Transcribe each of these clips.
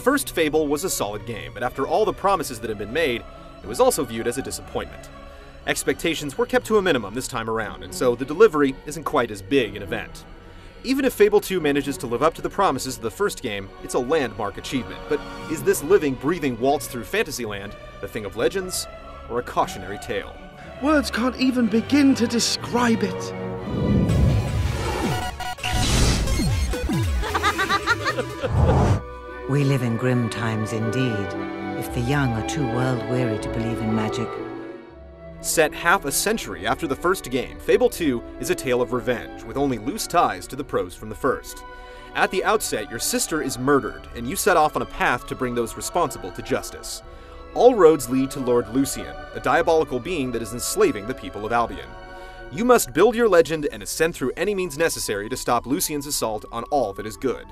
first Fable was a solid game, but after all the promises that had been made, it was also viewed as a disappointment. Expectations were kept to a minimum this time around, and so the delivery isn't quite as big an event. Even if Fable 2 manages to live up to the promises of the first game, it's a landmark achievement. But is this living, breathing waltz through Fantasyland a thing of legends or a cautionary tale? Words can't even begin to describe it. We live in grim times indeed, if the young are too world-weary to believe in magic. Set half a century after the first game, Fable 2 is a tale of revenge, with only loose ties to the pros from the first. At the outset, your sister is murdered, and you set off on a path to bring those responsible to justice. All roads lead to Lord Lucian, a diabolical being that is enslaving the people of Albion. You must build your legend and ascend through any means necessary to stop Lucian's assault on all that is good.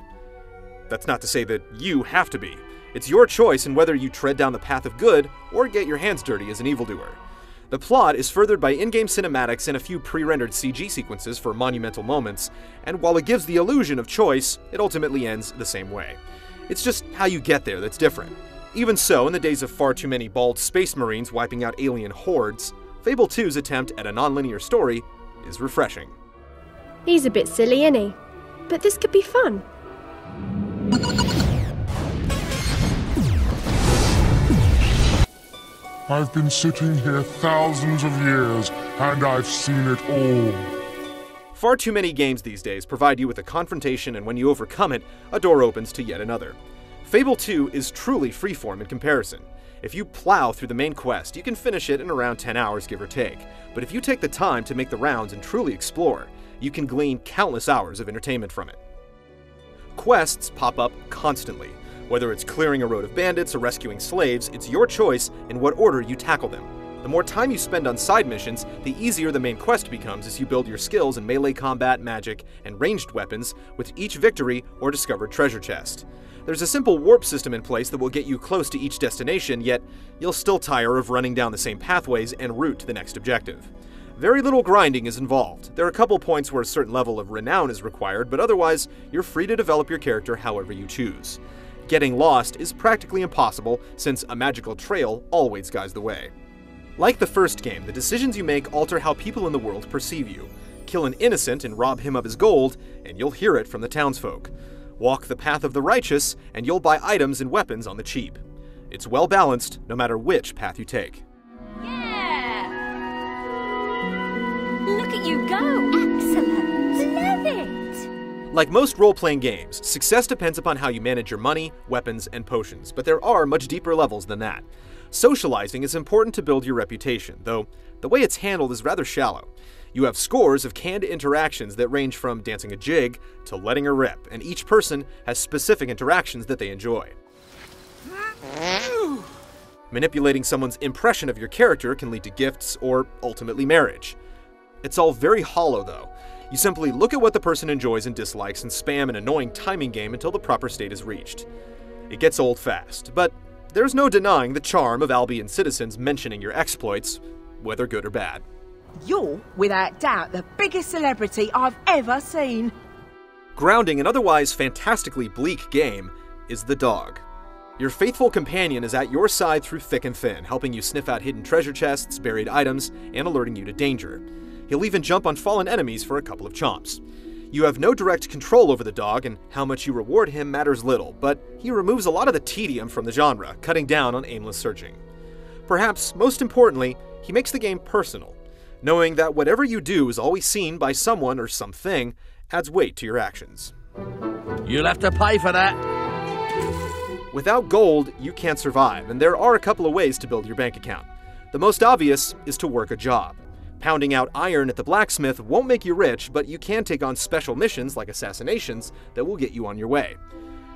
That's not to say that you have to be. It's your choice in whether you tread down the path of good or get your hands dirty as an evildoer. The plot is furthered by in-game cinematics and a few pre-rendered CG sequences for monumental moments, and while it gives the illusion of choice, it ultimately ends the same way. It's just how you get there that's different. Even so, in the days of far too many bald space marines wiping out alien hordes, Fable 2's attempt at a non-linear story is refreshing. He's a bit silly, isn't he? But this could be fun. I've been sitting here thousands of years, and I've seen it all. Far too many games these days provide you with a confrontation, and when you overcome it, a door opens to yet another. Fable 2 is truly freeform in comparison. If you plow through the main quest, you can finish it in around 10 hours, give or take. But if you take the time to make the rounds and truly explore, you can glean countless hours of entertainment from it. Quests pop up constantly. Whether it's clearing a road of bandits or rescuing slaves, it's your choice in what order you tackle them. The more time you spend on side missions, the easier the main quest becomes as you build your skills in melee combat, magic, and ranged weapons with each victory or discovered treasure chest. There's a simple warp system in place that will get you close to each destination, yet you'll still tire of running down the same pathways en route to the next objective. Very little grinding is involved. There are a couple points where a certain level of renown is required, but otherwise, you're free to develop your character however you choose. Getting lost is practically impossible, since a magical trail always guides the way. Like the first game, the decisions you make alter how people in the world perceive you. Kill an innocent and rob him of his gold, and you'll hear it from the townsfolk. Walk the path of the righteous, and you'll buy items and weapons on the cheap. It's well balanced, no matter which path you take. Yeah! Look at you go! Excellent! Love it! Like most role-playing games, success depends upon how you manage your money, weapons, and potions, but there are much deeper levels than that. Socializing is important to build your reputation, though the way it's handled is rather shallow. You have scores of canned interactions that range from dancing a jig to letting her rip, and each person has specific interactions that they enjoy. Manipulating someone's impression of your character can lead to gifts or ultimately marriage. It's all very hollow, though. You simply look at what the person enjoys and dislikes and spam an annoying timing game until the proper state is reached. It gets old fast, but there's no denying the charm of Albion citizens mentioning your exploits, whether good or bad. You're, without doubt, the biggest celebrity I've ever seen. Grounding an otherwise fantastically bleak game is the dog. Your faithful companion is at your side through thick and thin, helping you sniff out hidden treasure chests, buried items, and alerting you to danger. He'll even jump on fallen enemies for a couple of chomps. You have no direct control over the dog, and how much you reward him matters little, but he removes a lot of the tedium from the genre, cutting down on aimless searching. Perhaps most importantly, he makes the game personal. Knowing that whatever you do is always seen by someone or something adds weight to your actions. You'll have to pay for that. Without gold, you can't survive, and there are a couple of ways to build your bank account. The most obvious is to work a job. Pounding out iron at the blacksmith won't make you rich, but you can take on special missions like assassinations that will get you on your way.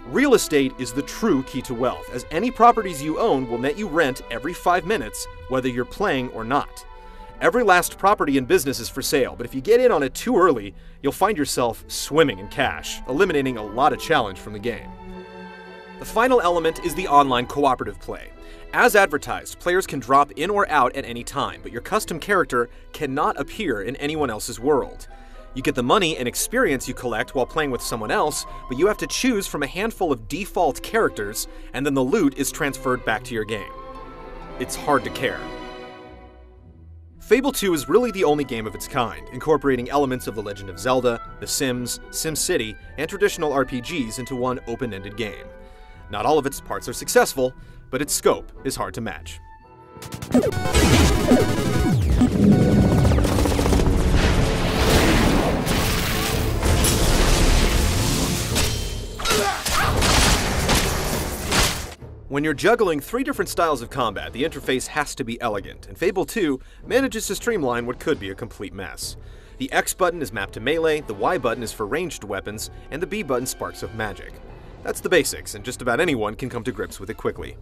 Real estate is the true key to wealth, as any properties you own will net you rent every 5 minutes, whether you're playing or not. Every last property in business is for sale, but if you get in on it too early, you'll find yourself swimming in cash, eliminating a lot of challenge from the game. The final element is the online cooperative play. As advertised, players can drop in or out at any time, but your custom character cannot appear in anyone else's world. You get the money and experience you collect while playing with someone else, but you have to choose from a handful of default characters, and then the loot is transferred back to your game. It's hard to care. Fable 2 is really the only game of its kind, incorporating elements of The Legend of Zelda, The Sims, SimCity, and traditional RPGs into one open-ended game. Not all of its parts are successful, but its scope is hard to match. When you're juggling 3 different styles of combat, the interface has to be elegant, and Fable 2 manages to streamline what could be a complete mess. The X button is mapped to melee, the Y button is for ranged weapons, and the B button sparks of magic. That's the basics, and just about anyone can come to grips with it quickly.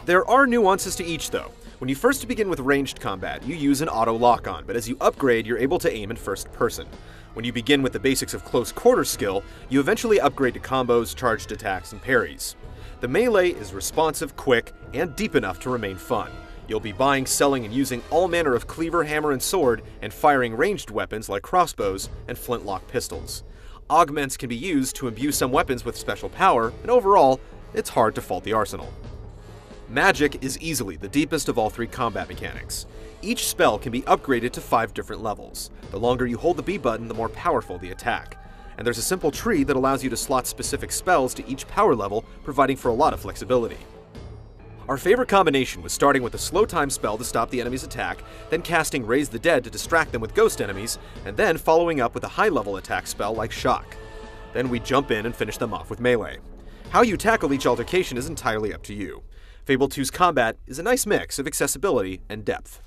There are nuances to each though. When you first begin with ranged combat, you use an auto lock-on, but as you upgrade, you're able to aim in first person. When you begin with the basics of close quarter skill, you eventually upgrade to combos, charged attacks, and parries. The melee is responsive, quick, and deep enough to remain fun. You'll be buying, selling, and using all manner of cleaver, hammer, and sword, and firing ranged weapons like crossbows and flintlock pistols. Augments can be used to imbue some weapons with special power, and overall, it's hard to fault the arsenal. Magic is easily the deepest of all 3 combat mechanics. Each spell can be upgraded to 5 different levels. The longer you hold the B button, the more powerful the attack. And there's a simple tree that allows you to slot specific spells to each power level, providing for a lot of flexibility. Our favorite combination was starting with a slow time spell to stop the enemy's attack, then casting Raise the Dead to distract them with ghost enemies, and then following up with a high-level attack spell like Shock. Then we jump in and finish them off with melee. How you tackle each altercation is entirely up to you. Fable 2's combat is a nice mix of accessibility and depth.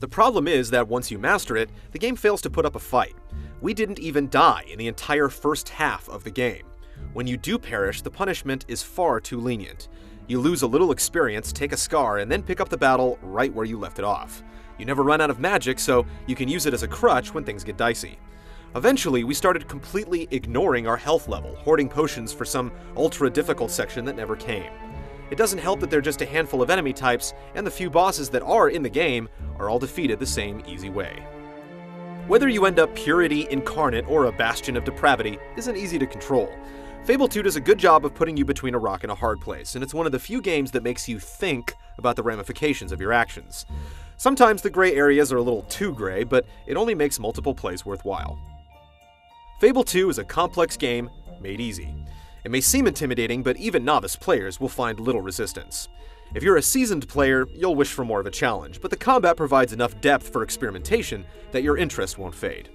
The problem is that once you master it, the game fails to put up a fight. We didn't even die in the entire first half of the game. When you do perish, the punishment is far too lenient. You lose a little experience, take a scar, and then pick up the battle right where you left it off. You never run out of magic, so you can use it as a crutch when things get dicey. Eventually, we started completely ignoring our health level, hoarding potions for some ultra-difficult section that never came. It doesn't help that there are just a handful of enemy types, and the few bosses that are in the game are all defeated the same easy way. Whether you end up purity incarnate or a bastion of depravity isn't easy to control. Fable 2 does a good job of putting you between a rock and a hard place, and it's one of the few games that makes you think about the ramifications of your actions. Sometimes the gray areas are a little too gray, but it only makes multiple plays worthwhile. Fable 2 is a complex game made easy. It may seem intimidating, but even novice players will find little resistance. If you're a seasoned player, you'll wish for more of a challenge, but the combat provides enough depth for experimentation that your interest won't fade.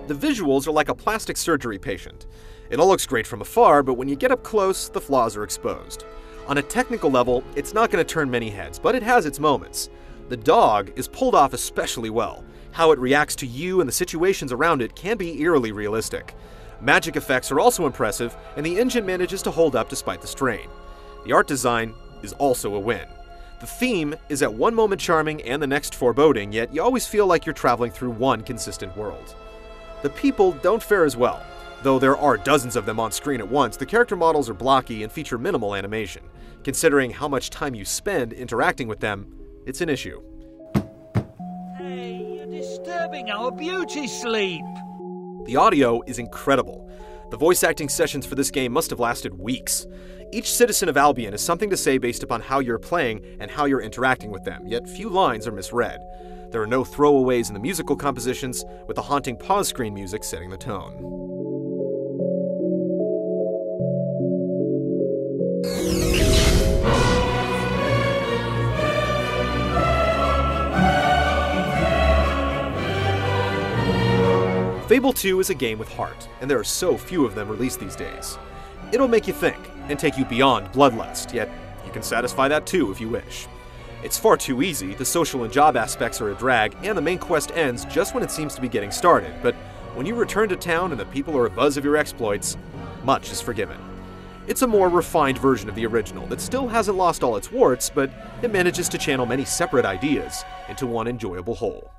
The visuals are like a plastic surgery patient. It all looks great from afar, but when you get up close, the flaws are exposed. On a technical level, it's not going to turn many heads, but it has its moments. The dog is pulled off especially well. How it reacts to you and the situations around it can be eerily realistic. Magic effects are also impressive, and the engine manages to hold up despite the strain. The art design is also a win. The theme is at one moment charming and the next foreboding, yet you always feel like you're traveling through one consistent world. The people don't fare as well. Though there are dozens of them on screen at once, the character models are blocky and feature minimal animation. Considering how much time you spend interacting with them, it's an issue. Hey, you're disturbing our beauty sleep! The audio is incredible. The voice acting sessions for this game must have lasted weeks. Each citizen of Albion has something to say based upon how you're playing and how you're interacting with them, yet few lines are misread. There are no throwaways in the musical compositions, with the haunting pause screen music setting the tone. Fable 2 is a game with heart, and there are so few of them released these days. It'll make you think, and take you beyond bloodlust, yet you can satisfy that too if you wish. It's far too easy, the social and job aspects are a drag, and the main quest ends just when it seems to be getting started, but when you return to town and the people are abuzz of your exploits, much is forgiven. It's a more refined version of the original that still hasn't lost all its warts, but it manages to channel many separate ideas into one enjoyable whole.